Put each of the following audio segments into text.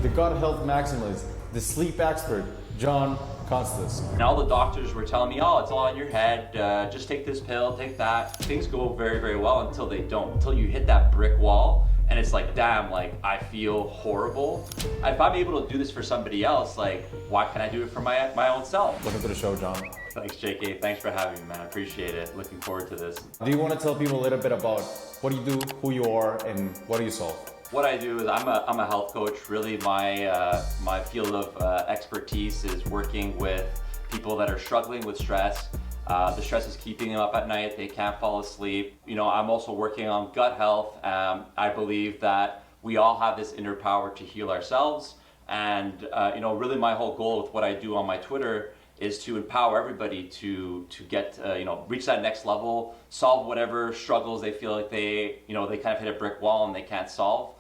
The gut health maximalist, the sleep expert, John Costas. And all the doctors were telling me, oh, it's all in your head, just take this pill, take that. Things go very, very well until they don't, until you hit that brick wall and it's like, damn, like I feel horrible. If I'm able to do this for somebody else, like why can't I do it for my own self? Welcome to the show, John. Thanks, JK. Thanks for having me, man. I appreciate it. Looking forward to this. Do you want to tell people a little bit about what you do, who you are, and what do you solve? What I do is I'm a health coach. Really, my field of expertise is working with people that are struggling with stress. The stress is keeping them up at night. They can't fall asleep. You know, I'm also working on gut health. I believe that we all have this inner power to heal ourselves. And you know, really, my whole goal with what I do on my Twitter is to empower everybody to get you know, reach that next level, solve whatever struggles they feel like they kind of hit a brick wall and they can't solve.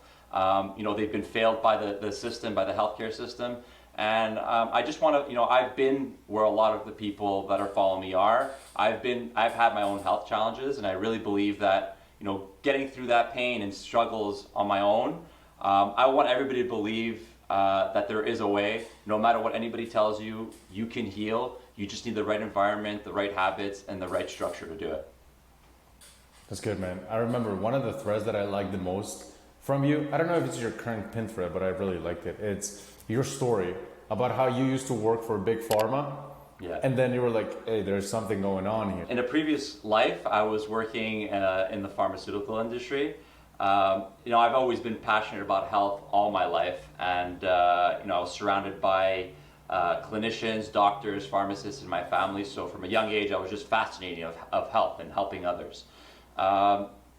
You know, they've been failed by the system, by the healthcare system. And I just want to, you know, I've been where a lot of the people that are following me are. I've had my own health challenges, and I really believe that, you know, getting through that pain and struggles on my own, I want everybody to believe that there is a way. No matter what anybody tells you, you can heal. You just need the right environment, the right habits, and the right structure to do it. That's good, man. I remember one of the threads that I liked the most from you. I don't know if it's your current pin thread, but I really liked it. It's your story about how you used to work for big pharma. Yeah. And then you were like, hey, there's something going on here. In a previous life, I was working in the pharmaceutical industry. You know, I've always been passionate about health all my life, and you know, I was surrounded by clinicians, doctors, pharmacists in my family. So from a young age, I was just fascinated of health and helping others.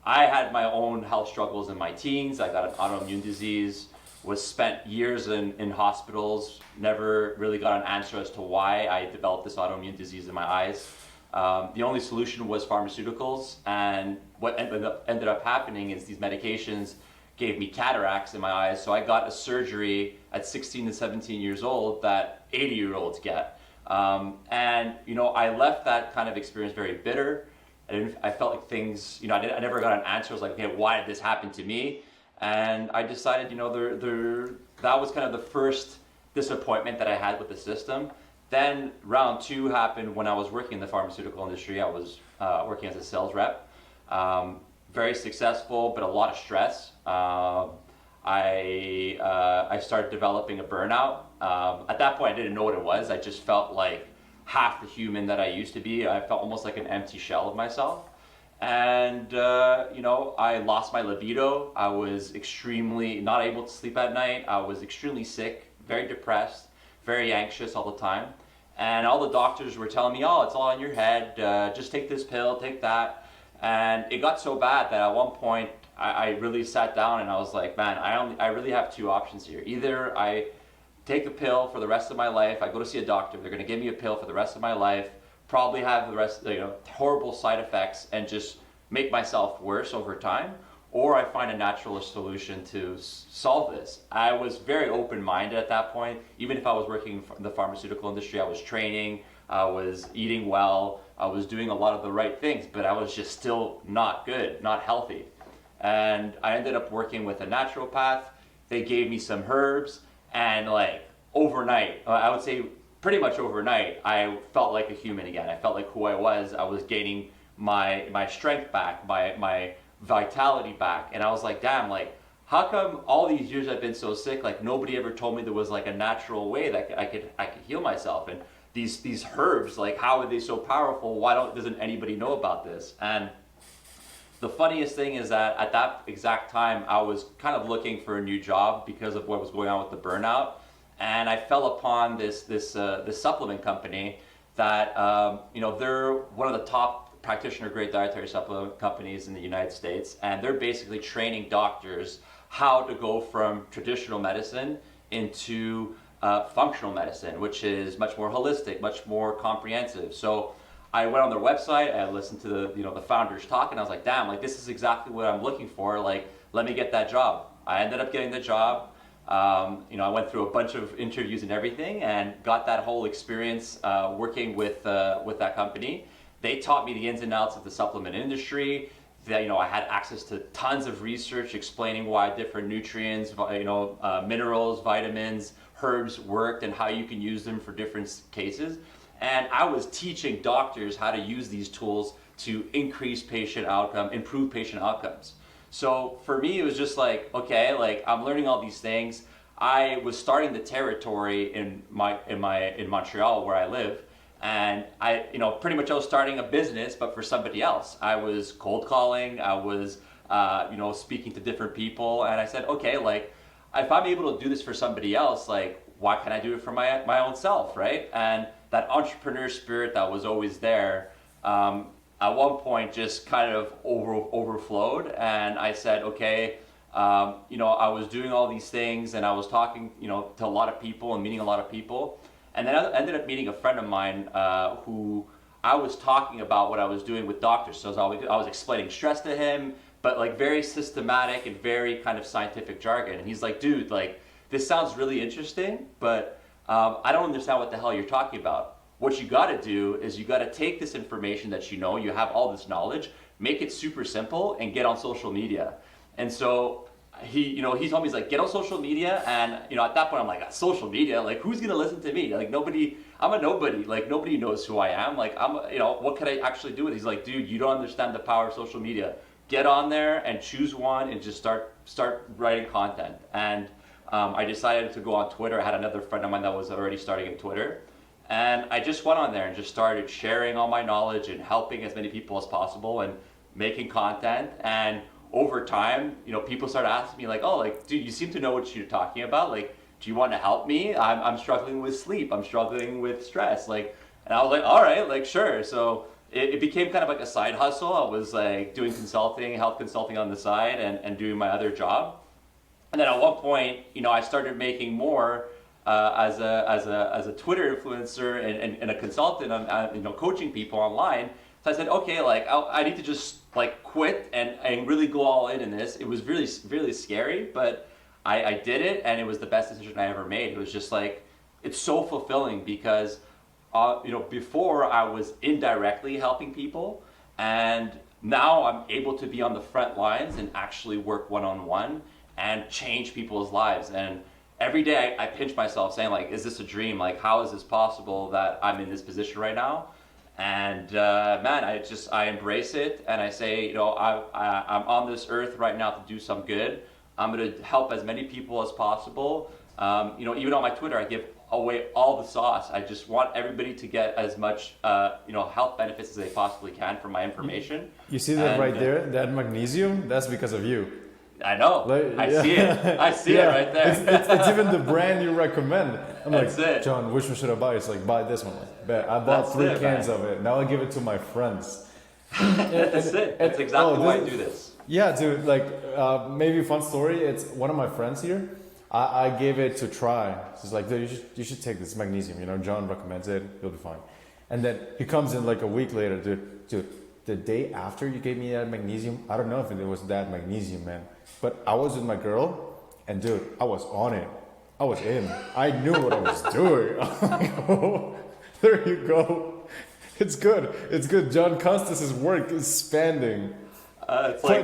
I had my own health struggles in my teens. I got an autoimmune disease, was spent years in hospitals, never really got an answer as to why I developed this autoimmune disease in my eyes. The only solution was pharmaceuticals, and what ended up happening is these medications gave me cataracts in my eyes, so I got a surgery at 16 to 17 years old that 80-year-olds get. And you know, I left that kind of experience very bitter. I felt like things, you know, I never got an answer. I was like, okay, why did this happen to me? And I decided, you know, that was kind of the first disappointment that I had with the system. Then round two happened when I was working in the pharmaceutical industry. I was working as a sales rep. Very successful, but a lot of stress. I started developing a burnout. At that point, I didn't know what it was. I just felt like half the human that I used to be. I felt almost like an empty shell of myself. And you know, I lost my libido. I was extremely not able to sleep at night. I was extremely sick, very depressed, very anxious all the time. And all the doctors were telling me, oh, it's all in your head. Just take this pill, take that. And it got so bad that at one point I really sat down and I was like, man, I really have two options here. Either I take a pill for the rest of my life, I go to see a doctor, they're gonna give me a pill for the rest of my life, probably have the rest, you know, horrible side effects and just make myself worse over time, or I find a natural solution to solve this. I was very open-minded at that point. Even if I was working in the pharmaceutical industry, I was training, I was eating well, I was doing a lot of the right things, but I was just still not good, not healthy. And I ended up working with a naturopath. They gave me some herbs, and like overnight, I would say pretty much overnight, I felt like a human again. I felt like who I was. I was gaining my strength back, my vitality back. And I was like, damn, like, how come all these years I've been so sick, like nobody ever told me there was like a natural way that I could heal myself? And these herbs, like how are they so powerful? Doesn't anybody know about this? And the funniest thing is that at that exact time, I was kind of looking for a new job because of what was going on with the burnout. And I fell upon this supplement company that, you know, they're one of the top practitioner-grade dietary supplement companies in the United States. And they're basically training doctors how to go from traditional medicine into functional medicine, which is much more holistic, much more comprehensive. So I went on their website, I listened to the founders talk, and I was like, damn, like this is exactly what I'm looking for. Like, let me get that job. I ended up getting the job. You know, I went through a bunch of interviews and everything, and got that whole experience working with that company. They taught me the ins and outs of the supplement industry. that, I had access to tons of research explaining why different nutrients, minerals, vitamins, herbs worked and how you can use them for different cases. And I was teaching doctors how to use these tools to increase patient outcome, improve patient outcomes. So for me, it was just like, okay, like I'm learning all these things. I was starting the territory in Montreal where I live, and pretty much I was starting a business, but for somebody else. I was cold calling. I was speaking to different people, and I said, okay, like if I'm able to do this for somebody else, like why can't I do it for my own self, right? And that entrepreneur spirit that was always there, at one point just kind of overflowed, and I said, okay, I was doing all these things, and I was talking, to a lot of people and meeting a lot of people, and then I ended up meeting a friend of mine who I was talking about what I was doing with doctors. So I was explaining stress to him, but like very systematic and very kind of scientific jargon. And he's like, dude, like this sounds really interesting, but I don't understand what the hell you're talking about. What you got to do is you got to take this information that you have all this knowledge, make it super simple, and get on social media. And so he told me, he's like, get on social media. And at that point I'm like, social media, like who's gonna listen to me? Like nobody, I'm a nobody. Like nobody knows who I am. Like what can I actually do with it? He's like, dude, you don't understand the power of social media. Get on there and choose one and just start writing content. And I decided to go on Twitter. I had another friend of mine that was already starting in Twitter. And I just went on there and just started sharing all my knowledge and helping as many people as possible and making content. And over time, people started asking me like, oh, like, dude, you seem to know what you're talking about. Like, do you want to help me? I'm struggling with sleep. I'm struggling with stress. Like, and I was like, all right, like, sure. So it became kind of like a side hustle. I was like doing consulting, health consulting on the side and doing my other job. And then at one point, I started making more as a Twitter influencer and a consultant on coaching people online. So I said, okay, like I need to just like quit and really go all in this. It was really, really scary, but I did it, and it was the best decision I ever made. It was just like, it's so fulfilling because before I was indirectly helping people, and now I'm able to be on the front lines and actually work one-on-one and change people's lives. And every day I pinch myself saying like, is this a dream? Like, how is this possible that I'm in this position right now? And man, I embrace it, and I say, I'm on this earth right now to do some good. I'm gonna help as many people as possible. Even on my Twitter, I give away all the sauce. I just want everybody to get as much, health benefits as they possibly can from my information. You see that right there, that magnesium? That's because of you. I know. I see it. I see it right there. It's even the brand you recommend. I'm That's like, it. John, which one should I buy? It's like, buy this one. Like, bet. I bought That's 3 it, cans man. of it. Now I give it to my friends. That's it. That's exactly why I do this. Yeah, dude. Like, maybe a fun story. It's one of my friends here. I gave it to try. He's like, dude, you should take this magnesium. John recommends it. You'll be fine. And then he comes in like a week later, dude. The day after you gave me that magnesium, I don't know if it was that magnesium, man. But I was with my girl, and dude, I was on it. I was in. I knew what I was doing. I'm like, oh, there you go. It's good. It's good. John Constance's work is expanding. It's the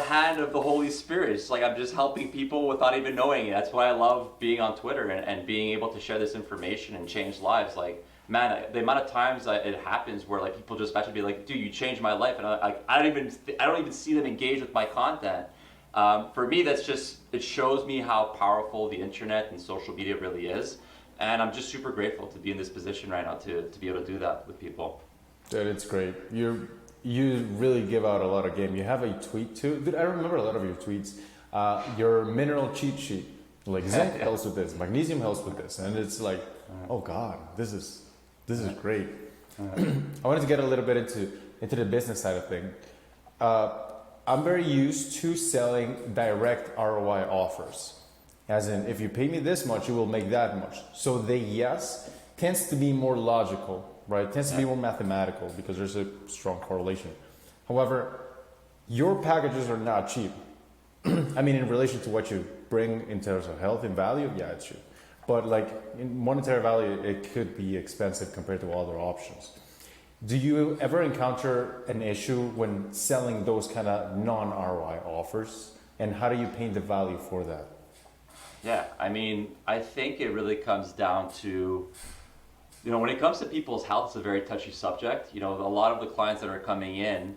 hand of the Holy Spirit. It's like I'm just helping people without even knowing it. That's why I love being on Twitter and being able to share this information and change lives. Like, man, the amount of times it happens where like people just actually be like, dude, you changed my life, and I don't even see them engage with my content. For me, it shows me how powerful the internet and social media really is, and I'm just super grateful to be in this position right now to be able to do that with people. Dude, it's great. You really give out a lot of game. You have a tweet too. Dude, I remember a lot of your tweets. Your mineral cheat sheet, like zinc helps with this, magnesium helps with this, and it's like, oh God, this is great. I wanted to get a little bit into the business side of things. I'm very used to selling direct ROI offers. As in, if you pay me this much, you will make that much. So the yes tends to be more logical, right? Tends to be more mathematical because there's a strong correlation. However, your packages are not cheap. I mean, in relation to what you bring in terms of health and value, yeah, it's true. But like in monetary value, it could be expensive compared to other options. Do you ever encounter an issue when selling those kind of non-ROI offers? And how do you paint the value for that? Yeah, I mean, I think it really comes down to, when it comes to people's health, it's a very touchy subject. A lot of the clients that are coming in,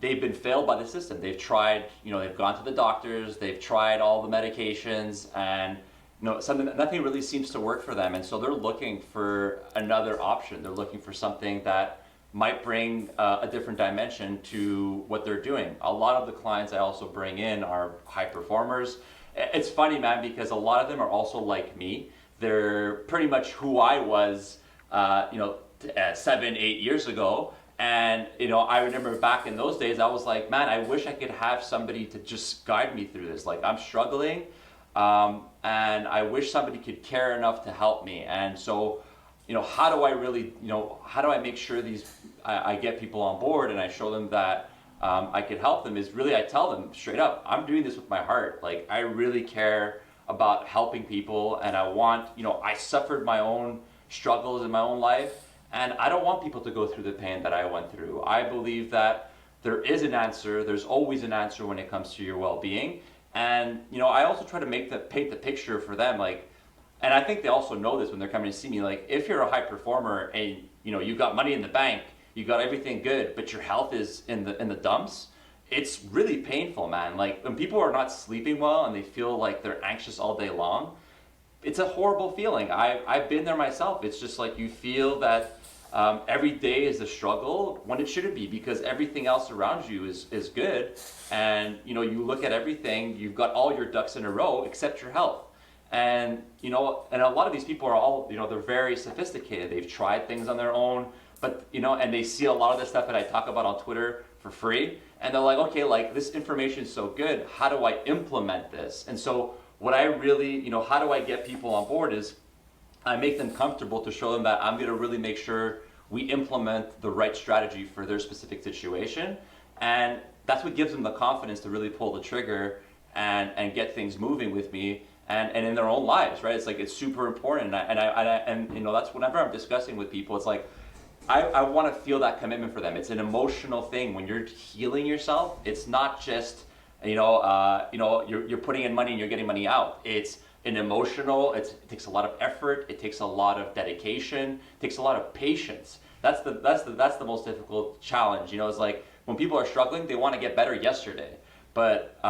they've been failed by the system. They've tried, they've gone to the doctors, they've tried all the medications, and nothing really seems to work for them. And so they're looking for another option. They're looking for something that might bring a different dimension to what they're doing. A lot of the clients I also bring in are high performers. It's funny, man, because a lot of them are also like me. They're pretty much who I was, 7, 8 years ago. And, I remember back in those days, I was like, man, I wish I could have somebody to just guide me through this. Like, I'm struggling, and I wish somebody could care enough to help me. And so, how do I really, how do I make sure I get people on board and I show them that I could help them is really, I tell them straight up, I'm doing this with my heart. Like, I really care about helping people, and I want, I suffered my own struggles in my own life, and I don't want people to go through the pain that I went through. I believe that there is an answer, there's always an answer when it comes to your well-being. And, I also try to paint the picture for them, like, and I think they also know this when they're coming to see me, like, if you're a high performer and, you've got money in the bank, you got everything good, but your health is in the dumps, it's really painful, man. Like, when people are not sleeping well and they feel like they're anxious all day long, it's a horrible feeling. I've been there myself. It's just like you feel that every day is a struggle when it shouldn't be, because everything else around you is good. And, you look at everything, you've got all your ducks in a row except your health. And, and a lot of these people are all, they're very sophisticated. They've tried things on their own, but, and they see a lot of the stuff that I talk about on Twitter for free. And they're like, okay, like, this information is so good. How do I implement this? And so what I really, how do I get people on board is I make them comfortable to show them that I'm going to really make sure we implement the right strategy for their specific situation. And that's what gives them the confidence to really pull the trigger and get things moving with me and in their own lives, right? It's like, it's super important. And that's whenever I'm discussing with people, it's like, I want to feel that commitment for them. It's an emotional thing. When you're healing yourself, it's not just, you're putting in money and you're getting money out. It's an emotional, it takes a lot of effort. It takes a lot of dedication. It takes a lot of patience. That's the most difficult challenge. It's like, when people are struggling, they want to get better yesterday. But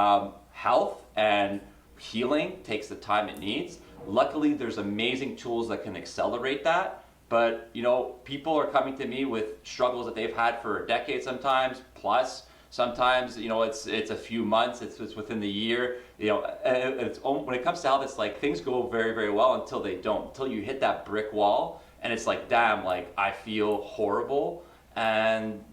health and healing takes the time it needs. Luckily, there's amazing tools that can accelerate that. But, people are coming to me with struggles that they've had for a decade sometimes, plus sometimes, it's a few months, it's within the year. When it comes to health, it's like things go very, very well until they don't, until you hit that brick wall and it's like, damn, like, I feel horrible. And,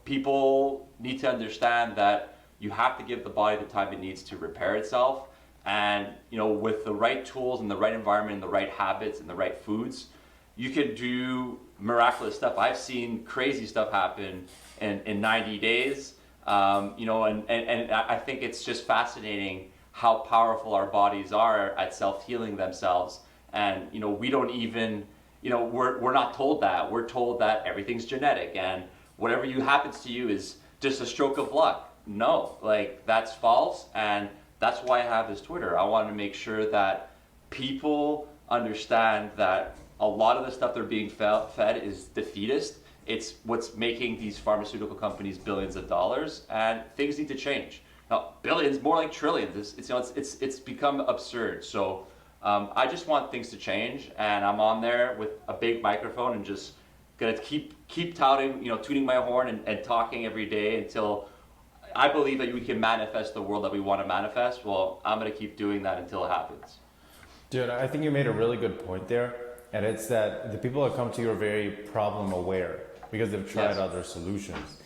people need to understand that you have to give the body the time it needs to repair itself. And, with the right tools and the right environment and the right habits and the right foods, you can do miraculous stuff. I've seen crazy stuff happen in 90 days. And I think it's just fascinating how powerful our bodies are at self-healing themselves. And, we don't even, we're not told that. We're told that everything's genetic and whatever happens to you is just a stroke of luck. No, like, that's false. And that's why I have this Twitter. I want to make sure that people understand that a lot of the stuff they're being fed is defeatist. It's what's making these pharmaceutical companies billions of dollars, and things need to change. Now, billions, more like trillions. It's become absurd. So I just want things to change, and I'm on there with a big microphone and just gonna keep touting, tooting my horn and talking every day until I believe that we can manifest the world that we want to manifest. Well, I'm gonna keep doing that until it happens. Dude, I think you made a really good point there. And it's that the people that come to you are very problem aware because they've tried other solutions.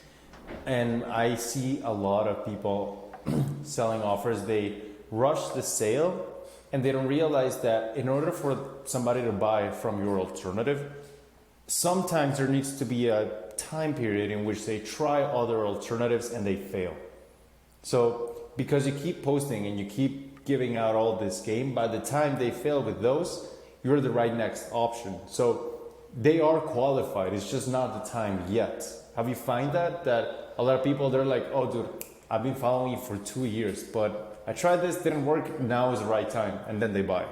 And I see a lot of people selling offers, they rush the sale and they don't realize that in order for somebody to buy from your alternative, sometimes there needs to be a time period in which they try other alternatives and they fail. So because you keep posting and you keep giving out all this game, by the time they fail with those, you're the right next option. So they are qualified. It's just not the time yet. Have you find that a lot of people, they're like, oh dude, I've been following you for 2 years, but I tried this, didn't work, now is the right time, and then they buy.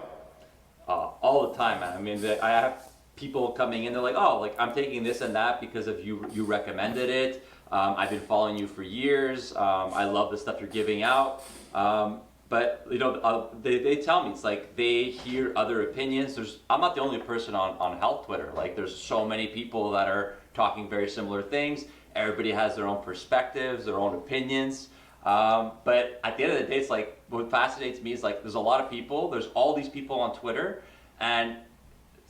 All the time, man. I mean, I have people coming in, they're like, oh, like I'm taking this and that because of you recommended it. I've been following you for years. I love the stuff you're giving out. But you know, they tell me, it's like they hear other opinions. I'm not the only person on health Twitter. Like there's so many people that are talking very similar things. Everybody has their own perspectives, their own opinions. But at the end of the day, it's like what fascinates me is like there's a lot of people. There's all these people on Twitter, and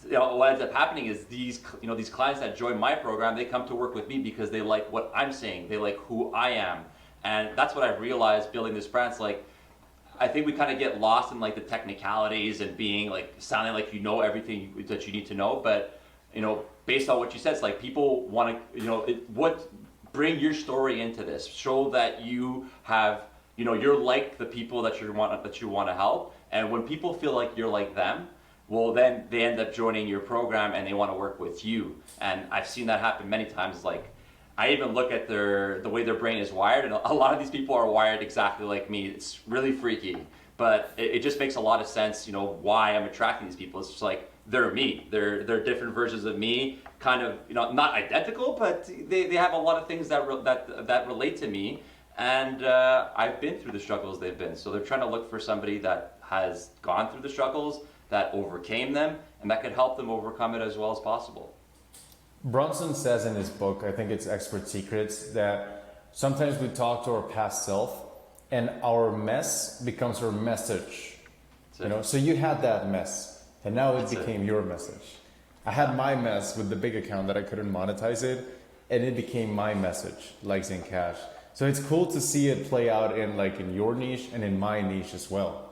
you know, what ends up happening is these clients that join my program, they come to work with me because they like what I'm saying. They like who I am, and that's what I've realized building this brand. It's like I think we kind of get lost in like the technicalities and being like sounding like you know everything that you need to know. But you know, based on what you said, it's like people want to bring your story into this. Show that you have you're like the people that you want to help, and when people feel like you're like them, well, then they end up joining your program and they want to work with you. And I've seen that happen many times. Like, I even look at the way their brain is wired, and a lot of these people are wired exactly like me. It's really freaky, but it just makes a lot of sense, why I'm attracting these people. It's just like, they're me. They're different versions of me, kind of, not identical, but they have a lot of things that relate to me. And I've been through the struggles they've been. So they're trying to look for somebody that has gone through the struggles, that overcame them, and that could help them overcome it as well as possible. Bronson says in his book, I think it's Expert Secrets, that sometimes we talk to our past self and our mess becomes our message. So you had that mess and now it became your message. I had my mess with the big account that I couldn't monetize it, and it became my message, like in Cash. So it's cool to see it play out in your niche and in my niche as well.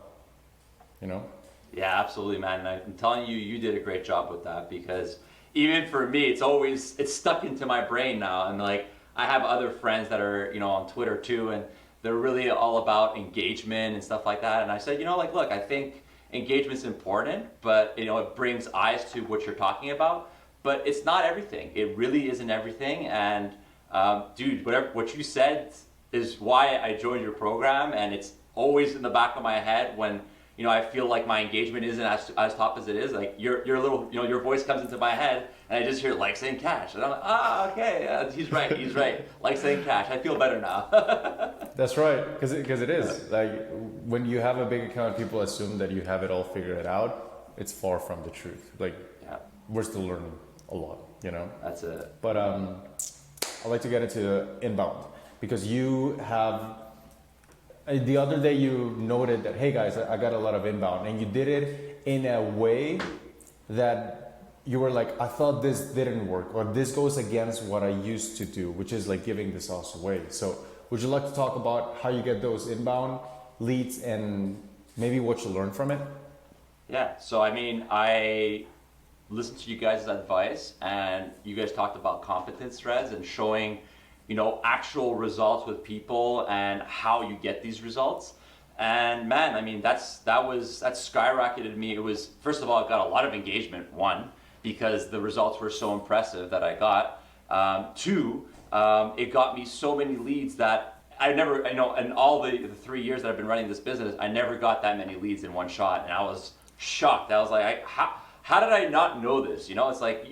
Yeah, absolutely, man. And I'm telling you, you did a great job with that, because even for me, it's stuck into my brain now. And like, I have other friends that are, on Twitter too, and they're really all about engagement and stuff like that. And I said, look, I think engagement's important, but it brings eyes to what you're talking about, but it's not everything. It really isn't everything. And dude, what you said is why I joined your program, and it's always in the back of my head when I feel like my engagement isn't as top as it is. Like your little, your voice comes into my head, and I just hear like saying Cash, and I'm like, okay, yeah, he's right, like saying Cash. I feel better now. That's right, because it is like when you have a big account, people assume that you have it all figured out. It's far from the truth. Like we're still learning a lot, That's it. But I'd like to get into inbound, because you have. The other day you noted that, hey guys, I got a lot of inbound, and you did it in a way that you were like, I thought this didn't work, or this goes against what I used to do, which is like giving the sauce away. So would you like to talk about how you get those inbound leads and maybe what you learned from it? Yeah, so I mean, I listened to you guys' advice, and you guys talked about competence threads and showing actual results with people and how you get these results. And man, I mean, that skyrocketed me. It was, first of all, I got a lot of engagement, one, because the results were so impressive that I got. Two, it got me so many leads that I never, in all the 3 years that I've been running this business, I never got that many leads in one shot. And I was shocked. I was like, how did I not know this? It's like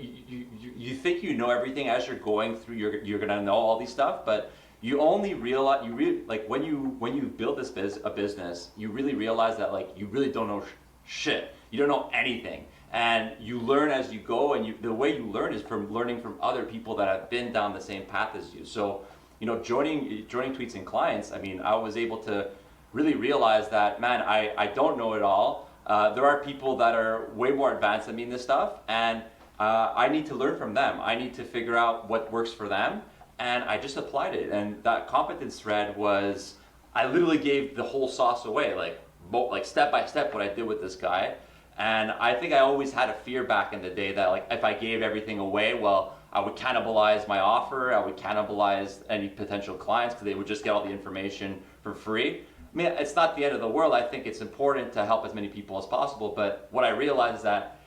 you think you know everything as you're going through. You're gonna know all these stuff, but you only realize like when you build a business, you really realize that like you really don't know shit. You don't know anything, and you learn as you go. And the way you learn is from learning from other people that have been down the same path as you. So joining Tweets and Clients, I mean, I was able to really realize that, man, I don't know it all. There are people that are way more advanced than me in this stuff, and I need to learn from them. I need to figure out what works for them, and I just applied it. And that competence thread was, I literally gave the whole sauce away, like step by step what I did with this guy. And I think I always had a fear back in the day that like if I gave everything away, well, I would cannibalize my offer, I would cannibalize any potential clients because they would just get all the information for free. I mean, it's not the end of the world. I think it's important to help as many people as possible. But what I realized is that,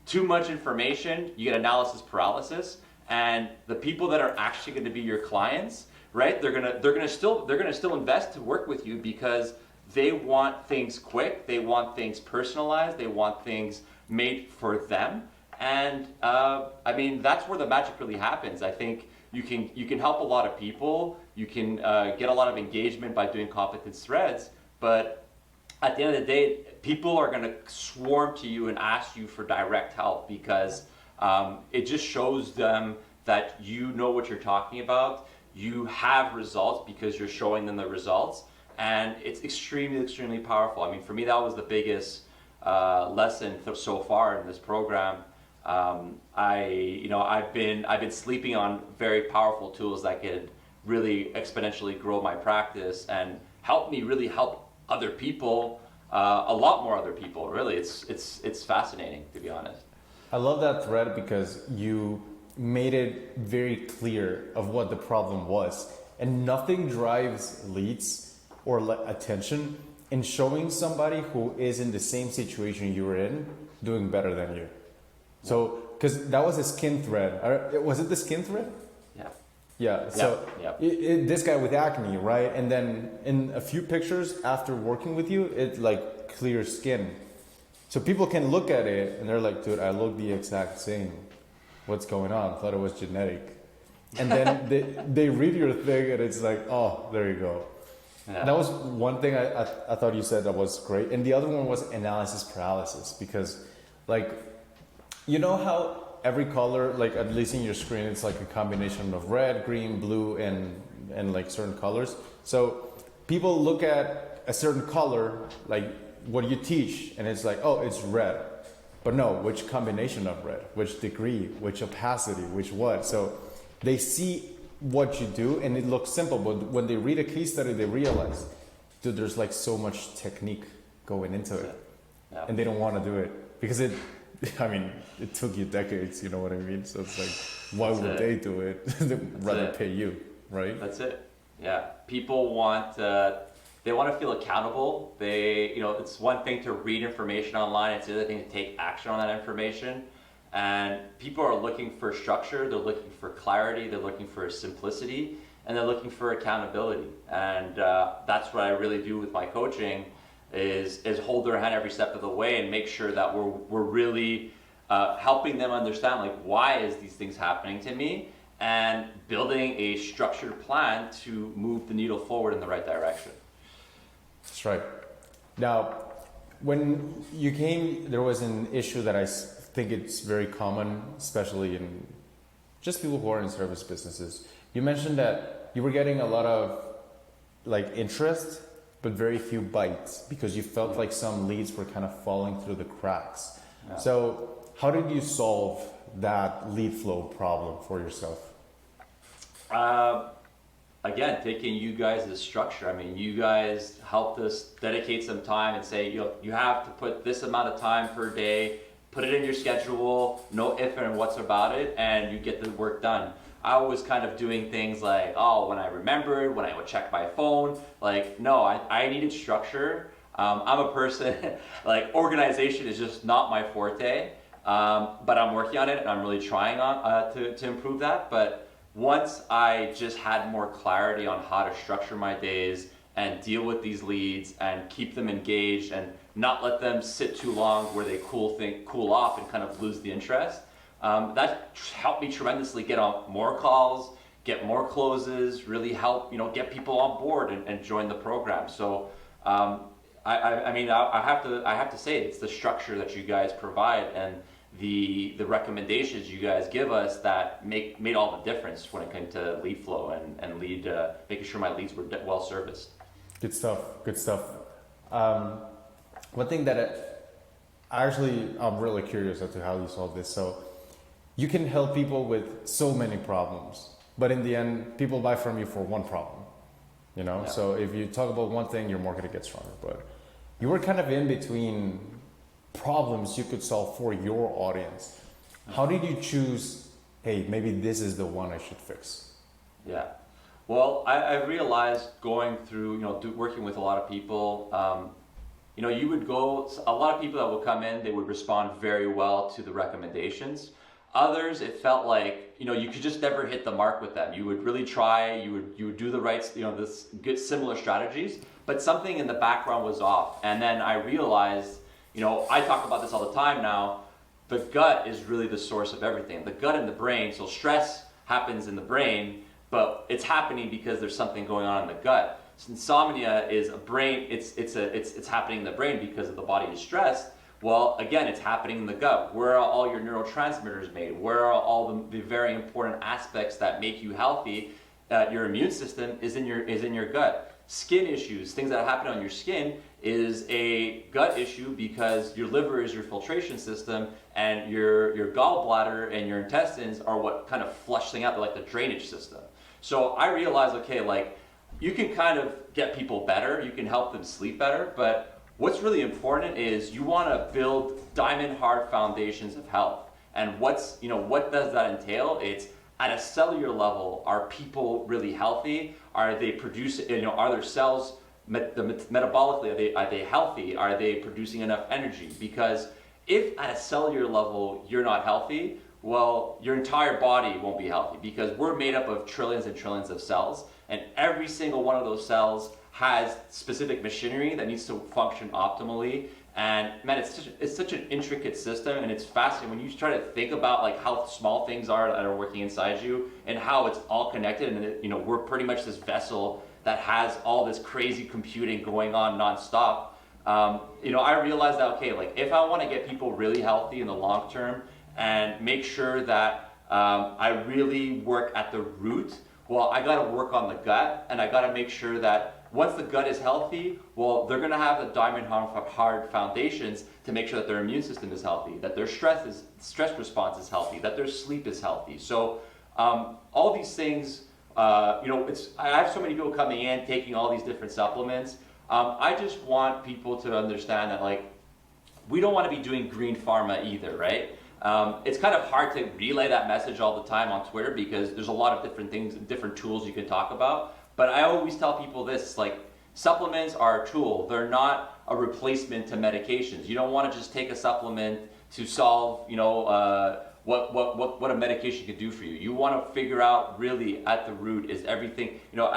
too much information, you get analysis paralysis, and the people that are actually going to be your clients, right? They're gonna still invest to work with you because they want things quick, they want things personalized, they want things made for them, and I mean that's where the magic really happens. I think you can help a lot of people, you can get a lot of engagement by doing competence threads, but at the end of the day, people are going to swarm to you and ask you for direct help because it just shows them that you know what you're talking about. You have results because you're showing them the results, and it's extremely powerful. I mean, for me, that was the biggest lesson so far in this program. I've been sleeping on very powerful tools that could really exponentially grow my practice and help me really help other people, a lot more other people. Really, it's fascinating, to be honest. I love that thread because you made it very clear of what the problem was, and nothing drives leads or attention in showing somebody who is in the same situation you were in doing better than you. So, because that was a skin thread. Was it the skin thread? Yeah. Yeah. So Yeah. This guy with acne, right? And then in a few pictures after working with you, it's like clear skin. So people can look at it and they're like, dude, I look the exact same. What's going on? Thought it was genetic. And then they read your thing and it's like, oh, there you go. Yeah. That was one thing I thought you said that was great. And the other one was analysis paralysis, because like, you know how every color, like at least in your screen, it's like a combination of red, green, blue, and like certain colors. So people look at a certain color, like what you teach, and it's like, oh, it's red. But no, which combination of red, which degree, which opacity, which what? So they see what you do and it looks simple, but when they read a case study, they realize, dude, there's like so much technique going into it. Yeah. And they don't want to do it because it took you decades, you know what I mean? So it's like, why would they do it? They'd rather pay you, right? That's it. Yeah. People want, they want to feel accountable. It's one thing to read information online. It's the other thing to take action on that information. And people are looking for structure. They're looking for clarity. They're looking for simplicity, and they're looking for accountability. And that's what I really do with my coaching is hold their hand every step of the way and make sure that we're really helping them understand, like, why is these things happening to me, and building a structured plan to move the needle forward in the right direction. That's right. Now, when you came, there was an issue that I think it's very common, especially in just people who are in service businesses. You mentioned that you were getting a lot of like interest, but very few bites because you felt like some leads were kind of falling through the cracks. Yeah. So how did you solve that lead flow problem for yourself? Again, taking you guys as structure. I mean, you guys helped us dedicate some time and say, you have to put this amount of time per day, put it in your schedule, no if and what's about it, and you get the work done. I was kind of doing things like, when I remembered, when I would check my phone. Like, no, I needed structure. I'm a person, like, organization is just not my forte, but I'm working on it and I'm really trying to improve that. But once I just had more clarity on how to structure my days and deal with these leads and keep them engaged and not let them sit too long where they cool off and kind of lose the interest, that helped me tremendously get on more calls, get more closes, really help get people on board and join the program. So I have to say it's the structure that you guys provide and the recommendations you guys give us that made all the difference when it came to lead flow and lead making sure my leads were well serviced. Good stuff. One thing that I'm really curious as to how you solve this. So you can help people with so many problems, but in the end, people buy from you for one problem, Yeah. So if you talk about one thing, you're more going to get stronger. But you were kind of in between problems you could solve for your audience. How did you choose, hey, maybe this is the one I should fix? Yeah. Well, I realized going through, working with a lot of people, you know, you would go, a lot of people that would come in, they would respond very well to the recommendations. Others, it felt like, you know, you could just never hit the mark with them. You would really try, you would do the right, you know, this good similar strategies, but something in the background was off. And then I realized, you know, I talk about this all the time now, the gut is really the source of everything. The gut and the brain, so stress happens in the brain, but it's happening because there's something going on in the gut. So insomnia is a brain, it's happening in the brain because of the body is stressed. Well, again, it's happening in the gut. Where are all your neurotransmitters made? Where are all the very important aspects that make you healthy? Your immune system is in your gut. Skin issues, things that happen on your skin, is a gut issue because your liver is your filtration system, and your gallbladder and your intestines are what kind of flush things out. They're like the drainage system. So I realized, okay, like you can kind of get people better, you can help them sleep better, but what's really important is you want to build diamond hard foundations of health. And what does that entail? It's at a cellular level, are people really healthy? Are they producing, you know, are their cells metabolically, are they healthy? Are they producing enough energy? Because if at a cellular level you're not healthy, well, your entire body won't be healthy, because we're made up of trillions and trillions of cells, and every single one of those cells has specific machinery that needs to function optimally. And man, it's such an intricate system, and it's fascinating when you try to think about like how small things are that are working inside you and how it's all connected. And you know, we're pretty much this vessel that has all this crazy computing going on nonstop. You know, I realized that, okay, like if I want to get people really healthy in the long term and make sure that I really work at the root, well, I got to work on the gut, and I got to make sure that once the gut is healthy, well, they're going to have the diamond hard foundations to make sure that their immune system is healthy, that their stress response is healthy, that their sleep is healthy. So all these things, you know, I have so many people coming in taking all these different supplements. I just want people to understand that, like, we don't want to be doing green pharma either, right? It's kind of hard to relay that message all the time on Twitter because there's a lot of different things, different tools you can talk about. But I always tell people this, like, supplements are a tool. They're not a replacement to medications. You don't want to just take a supplement to solve, you know, what a medication can do for you. You want to figure out really at the root, is everything, you know,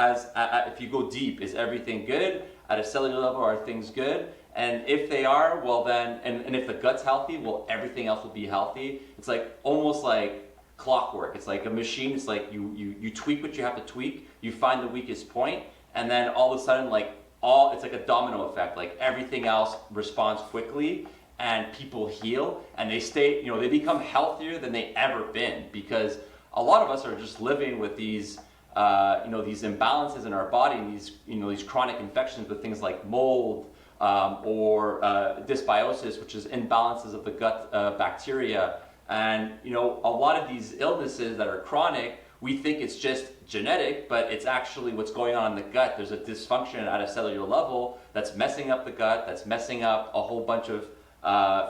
if you go deep, is everything good? At a cellular level, are things good? And if they are, well then, and if the gut's healthy, well, everything else will be healthy. It's like almost like clockwork. It's like a machine. It's like you tweak what you have to tweak, you find the weakest point, and then all of a sudden, like, it's like a domino effect. Like everything else responds quickly, and people heal, and they stay, you know, they become healthier than they ever been, because a lot of us are just living with these you know, these imbalances in our body, and these, you know, these chronic infections with things like mold, or dysbiosis, which is imbalances of the gut bacteria. And you know, a lot of these illnesses that are chronic, we think it's just genetic, but it's actually what's going on in the gut. There's a dysfunction at a cellular level that's messing up the gut, that's messing up a whole bunch of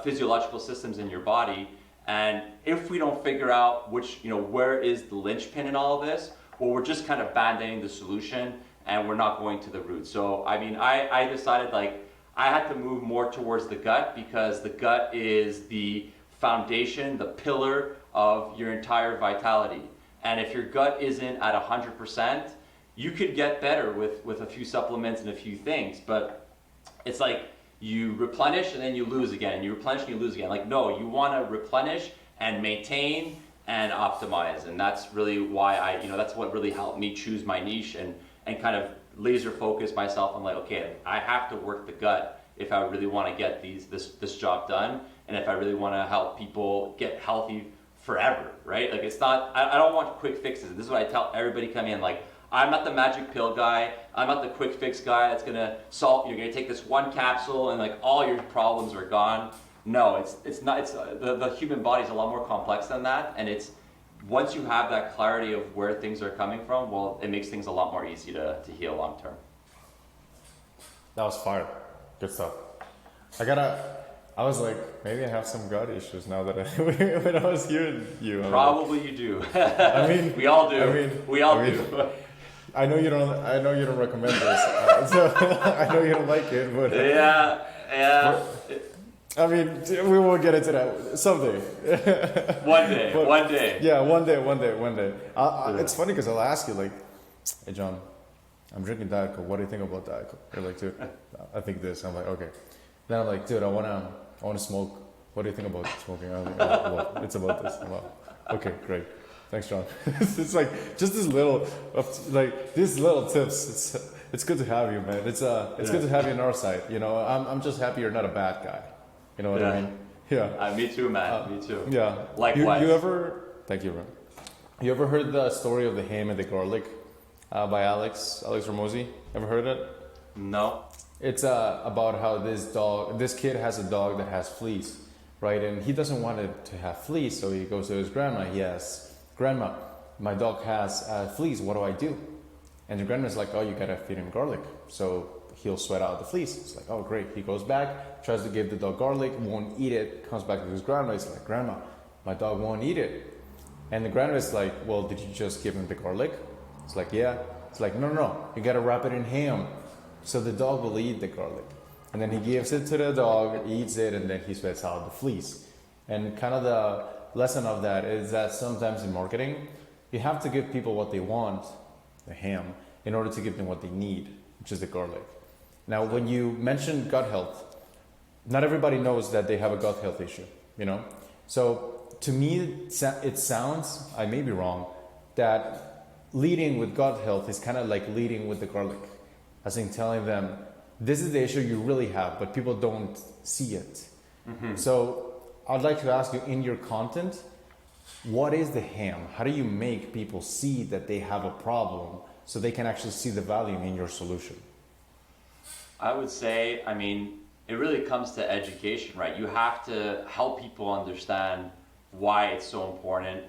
physiological systems in your body. And if we don't figure out which, you know, where is the linchpin in all of this, well, we're just kind of band-aiding the solution, and we're not going to the root. So I mean, I decided, like, I had to move more towards the gut, because the gut is the foundation, the pillar of your entire vitality. And if your gut isn't at 100%, you could get better with a few supplements and a few things, but it's like you replenish and then you lose again, and you replenish and you lose again. Like, no, you want to replenish and maintain and optimize. And that's really why you know, that's what really helped me choose my niche and kind of laser focus myself on, like, okay, I have to work the gut if I really want to get this job done, and if I really want to help people get healthy forever, right? Like, it's not, I don't want quick fixes. This is what I tell everybody coming in, like, I'm not the magic pill guy. I'm not the quick fix guy that's gonna solve, you're gonna take this one capsule and like all your problems are gone. No, it's not, the human body is a lot more complex than that, and it's, once you have that clarity of where things are coming from, well, it makes things a lot more easy to heal long term. That was fire. Good stuff. I was like, maybe I have some gut issues now that when I was hearing you. Probably like, you do. I mean, we all do. We all do. I know you don't recommend this, so I know you don't like it, but yeah, Yeah. I mean, we will get into that someday. One day. But- one day. Yeah, one day. It's funny because I'll ask you like, hey John, I'm drinking Diet Coke. What do you think about Diet Coke? You're like, dude, I think this. I'm like, okay. Then I'm like, dude, I wanna smoke. What do you think about smoking? I'm like, oh, well, it's about this. I'm like, okay, great. Thanks, John. It's like just this little, these little tips. It's good to have you, man. It's good to have you on our side. You know, I'm just happy you're not a bad guy. You know what I mean? Yeah. Me too, man. Me too. Yeah. Likewise. You ever? Thank you, man. You ever heard the story of the ham and the garlic by Alex Ramosi? Ever heard it? No. It's about how this kid has a dog that has fleas, right? And he doesn't want it to have fleas, so he goes to his grandma. He asks, Grandma, my dog has fleas. What do I do? And the grandma's like, oh, you gotta feed him garlic, so he'll sweat out the fleas. It's like, oh, great. He goes back, tries to give the dog garlic, won't eat it. Comes back to his grandma. He's like, Grandma, my dog won't eat it. And the grandma's like, well, did you just give him the garlic? It's like, yeah. It's like, no, you gotta wrap it in ham, so the dog will eat the garlic. And then he gives it to the dog, eats it, and then he sweats out the fleas. And kind of the lesson of that is that sometimes in marketing, you have to give people what they want, the ham, in order to give them what they need, which is the garlic. Now, when you mention gut health, not everybody knows that they have a gut health issue, you know? So to me, it sounds, I may be wrong, that leading with gut health is kind of like leading with the garlic. As in telling them, this is the issue you really have, but people don't see it. Mm-hmm. So I'd like to ask you, in your content, what is the ham? How do you make people see that they have a problem so they can actually see the value in your solution? I would say, I mean, it really comes to education, right? You have to help people understand why it's so important.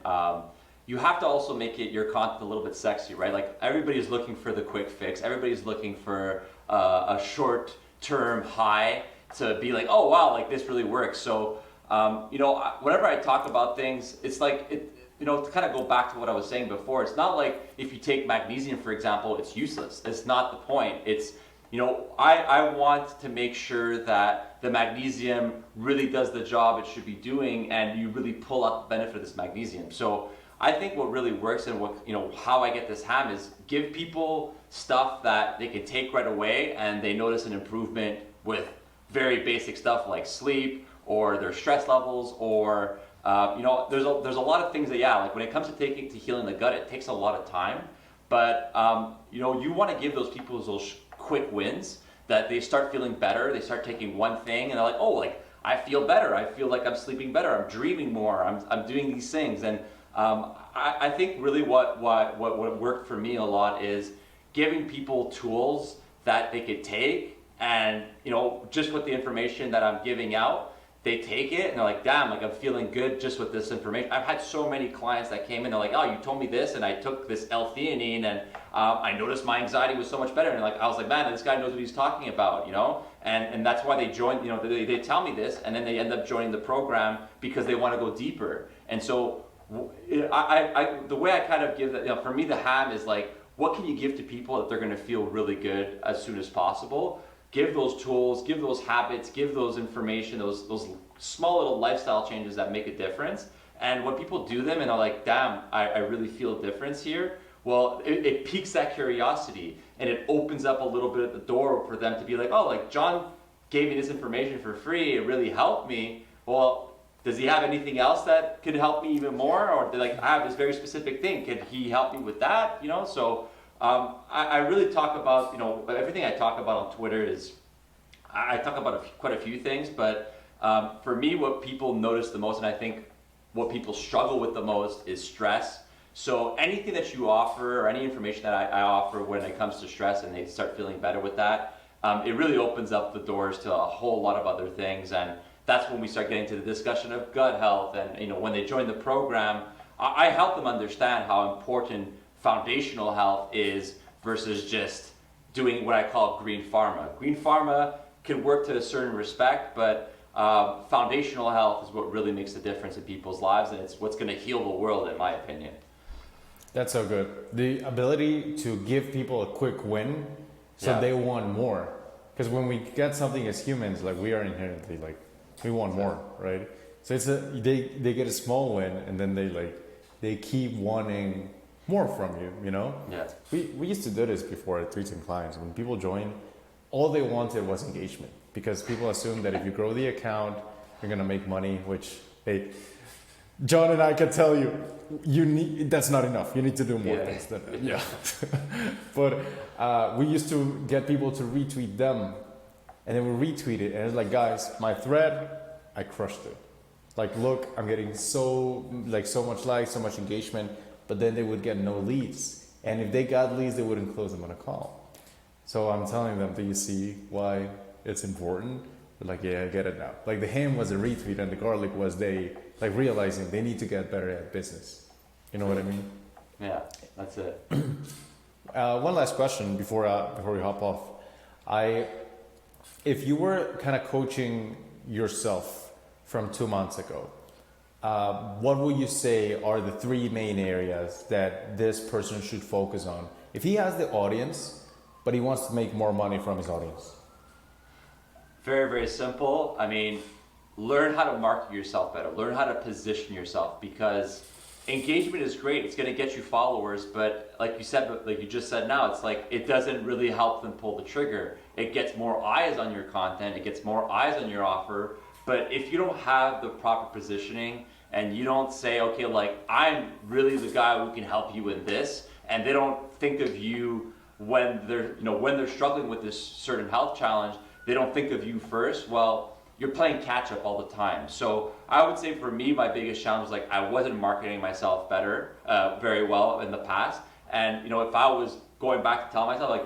You have to also make your content a little bit sexy, right? Like, everybody's looking for the quick fix. Everybody's looking for a short-term high to be like, oh wow, like this really works. So, whenever I talk about things, it's like, to kind of go back to what I was saying before, it's not like if you take magnesium, for example, it's useless. It's not the point. It's, I want to make sure that the magnesium really does the job it should be doing, and you really pull out the benefit of this magnesium. So I think what really works, and how I get this ham, is give people stuff that they can take right away, and they notice an improvement with very basic stuff like sleep, or their stress levels, or there's a lot of things that, like when it comes to healing the gut, it takes a lot of time. But you want to give those people those quick wins, that they start feeling better. They start taking one thing, and they're like, oh, like I feel better. I feel like I'm sleeping better. I'm dreaming more. I'm doing these things. And I think really what worked for me a lot is giving people tools that they could take, and just with the information that I'm giving out, they take it and they're like, damn, like I'm feeling good just with this information. I've had so many clients that came in, they're like, oh, you told me this, and I took this L-theanine, and I noticed my anxiety was so much better. And I was like, man, this guy knows what he's talking about, and that's why they joined. They tell me this, and then they end up joining the program because they want to go deeper. And so the way I kind of give that, for me, the ham is like, what can you give to people that they're going to feel really good as soon as possible? Give those tools, give those habits, give those information, those small little lifestyle changes that make a difference. And when people do them and are like, damn, I really feel a difference here, well, it piques that curiosity, and it opens up a little bit at the door for them to be like, oh, like John gave me this information for free, it really helped me. Well, does he have anything else that could help me even more? Or like, I have this very specific thing, could he help me with that? So I really talk about, everything I talk about on Twitter is, I talk about quite a few things, but for me, what people notice the most, and I think what people struggle with the most, is stress. So anything that you offer, or any information that I offer when it comes to stress, and they start feeling better with that, it really opens up the doors to a whole lot of other things. And that's when we start getting to the discussion of gut health. And when they join the program, I help them understand how important foundational health is versus just doing what I call green pharma. Green pharma can work to a certain respect, but foundational health is what really makes the difference in people's lives, and it's what's going to heal the world, in my opinion. That's so good. The ability to give people a quick win, so they want more. because when we get something as humans, like we are inherently like we want more, right? So it's they get a small win and then they keep wanting more from you, you know? Yeah. We used to do this before at Tweets and Clients. When people join, all they wanted was engagement because people assume that if you grow the account, you're gonna make money, which hey, John and I can tell you, that's not enough. You need to do more things than that. Yeah. But we used to get people to retweet them, and then we retweet it, and it's like, guys, my thread, I crushed it. Like, look, I'm getting so much likes, so much engagement, but then they would get no leads, and if they got leads, they wouldn't close them on a call. So I'm telling them, do you see why it's important? They're like, yeah, I get it now. Like the ham was a retweet, and the garlic was they like realizing they need to get better at business. You know what I mean? Yeah, that's it. One last question before we hop off. If you were kind of coaching yourself from 2 months ago, what would you say are the 3 main areas that this person should focus on? If he has the audience, but he wants to make more money from his audience. Very, very simple. I mean, learn how to market yourself better. Learn how to position yourself, because engagement is great. It's going to get you followers, but like you just said now, it's like it doesn't really help them pull the trigger. It gets more eyes on your content. It gets more eyes on your offer. But if you don't have the proper positioning and you don't say, okay, like I'm really the guy who can help you in this, and they don't think of you when they're struggling with this certain health challenge, they don't think of you first. Well, you're playing catch up all the time. So I would say for me, my biggest challenge was like I wasn't marketing myself very well in the past. And if I was going back to tell myself like,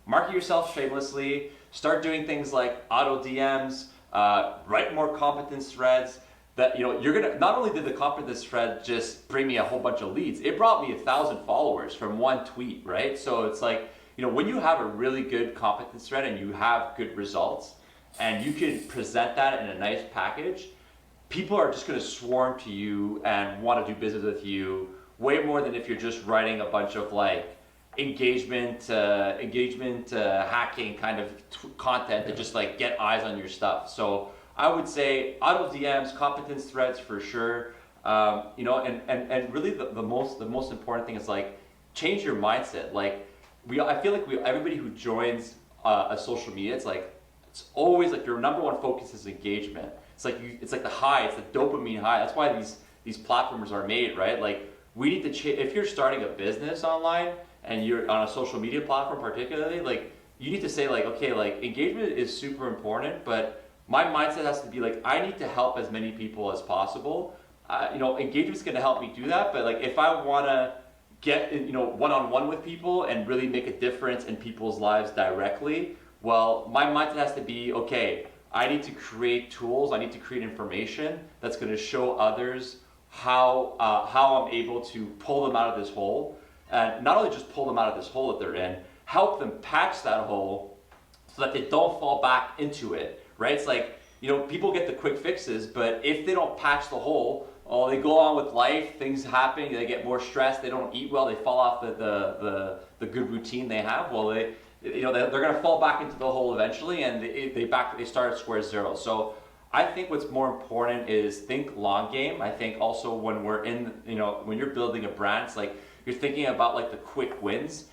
market yourself shamelessly, start doing things like auto DMs, write more competence threads. That you're gonna not only did the competence thread just bring me a whole bunch of leads, it brought me 1,000 followers from one tweet, right? So it's like when you have a really good competence thread and you have good results, and you can present that in a nice package, people are just going to swarm to you and want to do business with you way more than if you're just writing a bunch of like engagement hacking kind of content to just like get eyes on your stuff. So I would say auto DMs, competence threads for sure. And really the most important thing is like change your mindset. Like I feel like everybody who joins a social media, it's always like your number one focus is engagement. It's like the high, it's the dopamine high. That's why these platforms are made, right? Like we need to if you're starting a business online and you're on a social media platform particularly, like you need to say like, okay, like engagement is super important, but my mindset has to be like, I need to help as many people as possible. Engagement's gonna help me do that, but like if I wanna get one-on-one with people and really make a difference in people's lives directly, well, my mindset has to be, okay, I need to create tools, I need to create information that's going to show others how I'm able to pull them out of this hole. And not only just pull them out of this hole that they're in, help them patch that hole so that they don't fall back into it, right? It's like, people get the quick fixes, but if they don't patch the hole, they go on with life, things happen, they get more stressed, they don't eat well, they fall off the good routine they have, well, they're going to fall back into the hole eventually, and they start at square zero. So I think what's more important is think long game. I think also when we're when you're building a brand, it's like you're thinking about like the quick wins.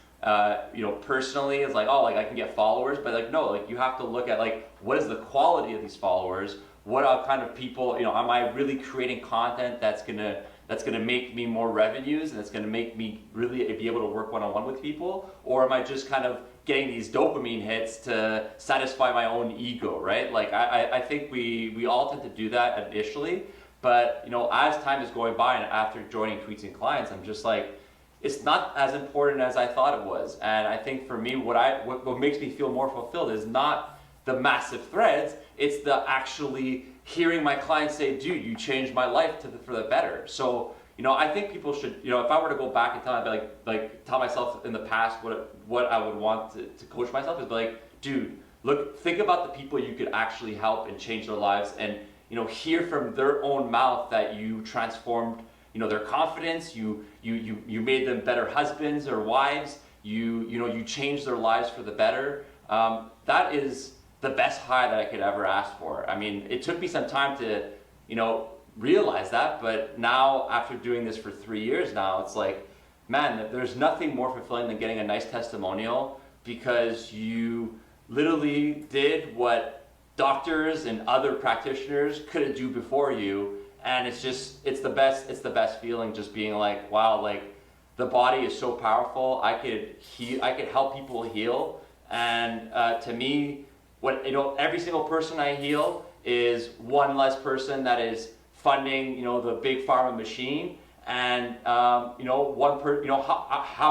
Personally, it's like, oh, like I can get followers, but like no, like you have to look at like what is the quality of these followers. What kind of people, am I really creating content that's gonna make me more revenues and that's gonna make me really be able to work one-on-one with people? Or am I just kind of getting these dopamine hits to satisfy my own ego, right? Like I think we all tend to do that initially, but as time is going by and after joining Tweets and Clients, I'm just like, it's not as important as I thought it was. And I think for me, what makes me feel more fulfilled is not the massive threads, it's the actually hearing my clients say, dude, you changed my life for the better. So, I think people should, if I were to go back and tell myself in the past what I would want to coach myself is be like, dude, look, think about the people you could actually help and change their lives, and, hear from their own mouth that you transformed, their confidence, you made them better husbands or wives, you changed their lives for the better. That is the best high that I could ever ask for. I mean, it took me some time to, realize that, but now after doing this for 3 years now, it's like, man, there's nothing more fulfilling than getting a nice testimonial because you literally did what doctors and other practitioners couldn't do before you. And it's the best feeling, just being like, wow, like the body is so powerful. I could help people heal. And to me, every single person I heal is one less person that is funding, the big pharma machine. And how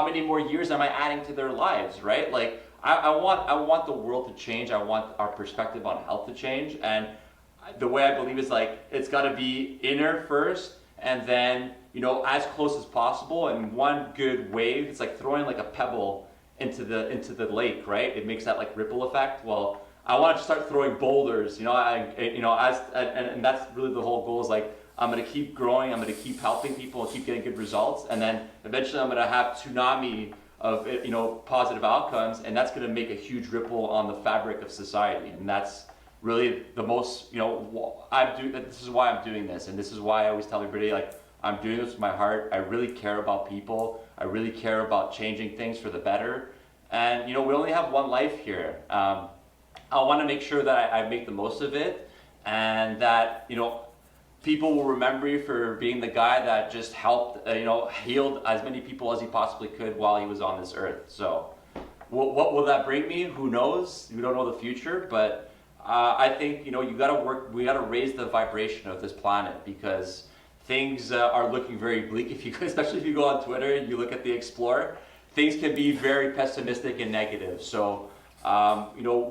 many more years am I adding to their lives, right? Like I want the world to change. I want our perspective on health to change. And the way I believe is like it's got to be inner first, and then as close as possible. And one good wave, it's like throwing like a pebble into the lake, right? It makes that like ripple effect. Well, I want to start throwing boulders, and that's really the whole goal. Is like I'm going to keep growing, I'm going to keep helping people and keep getting good results, and then eventually I'm going to have tsunami of positive outcomes, and that's going to make a huge ripple on the fabric of society. And that's really the most, this is why I'm doing this, and this is why I always tell everybody, like, I'm doing this with my heart. I really care about people. I really care about changing things for the better. And we only have one life here. I want to make sure that I make the most of it, and that people will remember you for being the guy that just helped, healed as many people as he possibly could while he was on this earth. So what will that bring me? Who knows? We don't know the future, but I think, we got to raise the vibration of this planet, because things are looking very bleak. Especially if you go on Twitter and you look at the Explorer, things can be very pessimistic and negative. So,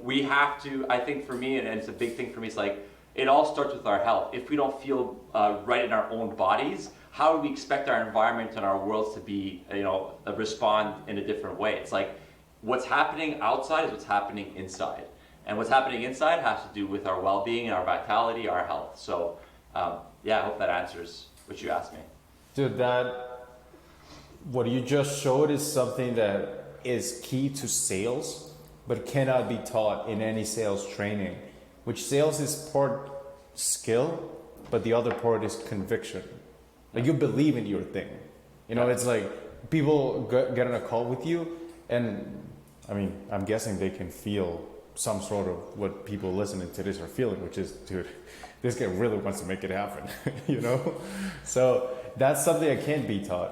we have to, I think for me, and it's a big thing for me, it's like, it all starts with our health. If we don't feel right in our own bodies, how do we expect our environment and our worlds to be, respond in a different way? It's like, what's happening outside is what's happening inside. And what's happening inside has to do with our well-being, our vitality, our health. So, I hope that answers what you asked me. Dude, what you just showed is something that is key to sales, but cannot be taught in any sales training. Which sales is part skill, but the other part is conviction. Like you believe in your thing. It's like people get on a call with you, and I mean, I'm guessing they can feel some sort of what people listening to this are feeling, which is, dude, this guy really wants to make it happen, So that's something that can't be taught.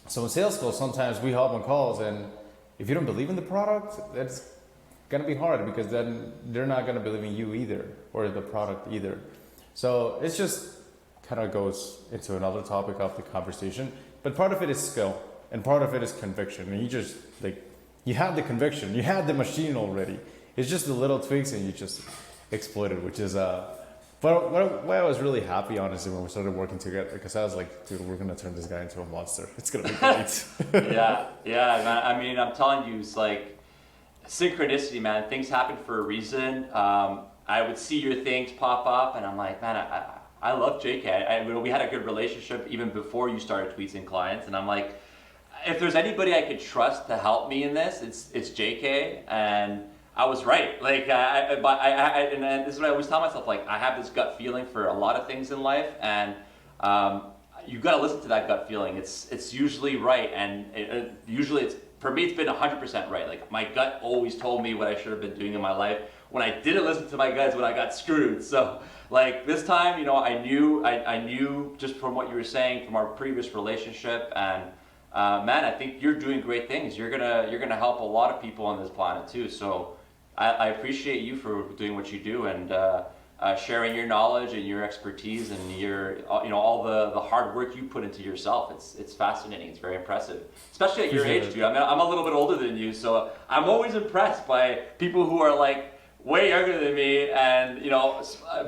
So in sales calls, sometimes we hop on calls, and if you don't believe in the product, that's gonna be hard, because then they're not gonna believe in you either, or the product either. So it's just kind of goes into another topic of the conversation. But part of it is skill, and part of it is conviction. And you just you have the conviction, you had the machine already. It's just the little tweaks, and you just exploit it, which is But what I was really happy, honestly, when we started working together, because I was like, dude, we're gonna turn this guy into a monster. It's gonna be great. yeah, man. I mean, I'm telling you, it's like synchronicity, man. Things happen for a reason. I would see your things pop up, and I'm like, man, I love JK. We had a good relationship even before you started tweeting clients, and I'm like, if there's anybody I could trust to help me in this, it's JK. And I was right. Like, and this is what I always tell myself. Like, I have this gut feeling for a lot of things in life, and you've got to listen to that gut feeling. It's usually right, and usually it's, for me, it's been 100% right. Like, my gut always told me what I should have been doing in my life. When I didn't listen to my gut is when I got screwed. So, like, this time, I knew just from what you were saying from our previous relationship, and man, I think you're doing great things. You're gonna help a lot of people on this planet too. So I appreciate you for doing what you do, and sharing your knowledge and your expertise and your all the hard work you put into yourself. It's fascinating. It's very impressive, especially at your age, dude. I mean, I'm a little bit older than you, so I'm always impressed by people who are like way younger than me, and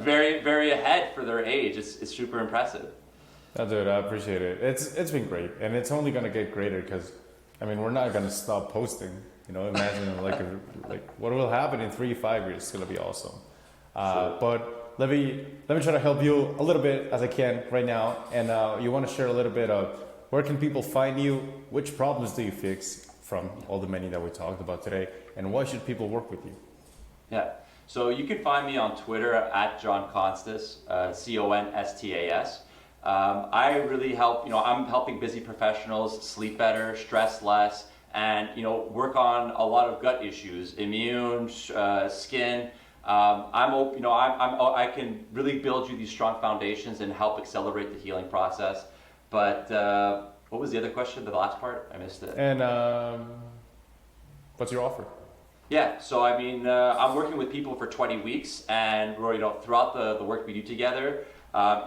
very, very ahead for their age. It's super impressive. Oh, dude, I appreciate it. It's been great, and it's only gonna get greater, because I mean, we're not gonna stop posting. Imagine like what will happen in 3-5 years. It's gonna be awesome. Sure. But let me try to help you a little bit as I can right now. And you want to share a little bit of where can people find you? Which problems do you fix from all the many that we talked about today? And why should people work with you? Yeah. So you can find me on Twitter at John Constas, Constas. I really help, I'm helping busy professionals sleep better, stress less, and, work on a lot of gut issues, immune, skin. I can really build you these strong foundations and help accelerate the healing process. But what was the other question, the last part? I missed it. And what's your offer? Yeah, so I'm working with people for 20 weeks, and we're, throughout the work we do together,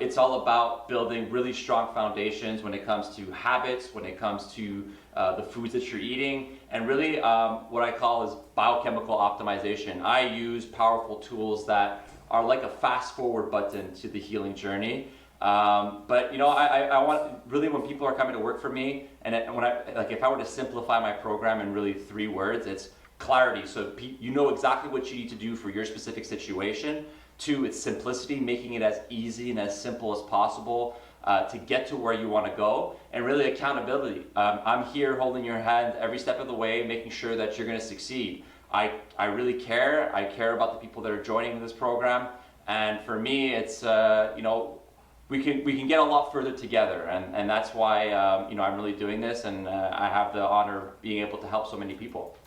it's all about building really strong foundations when it comes to habits, when it comes to the foods that you're eating, and really what I call is biochemical optimization. I use powerful tools that are like a fast forward button to the healing journey. But I want really, when people are coming to work for me, and if I were to simplify my program in really 3 words, it's clarity. So you know exactly what you need to do for your specific situation. 2, it's simplicity, making it as easy and as simple as possible to get to where you want to go. And really accountability. I'm here holding your hand every step of the way, making sure that you're going to succeed. I really care. I care about the people that are joining this program. And for me, it's, we can get a lot further together. And that's why, I'm really doing this. And I have the honor of being able to help so many people.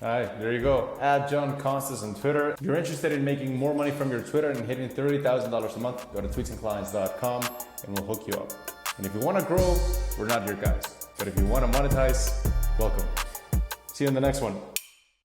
All right, there you go. At John Constas on Twitter. If you're interested in making more money from your Twitter and hitting $30,000 a month, go to tweetsandclients.com and we'll hook you up. And if you want to grow, we're not your guys. But if you want to monetize, welcome. See you in the next one.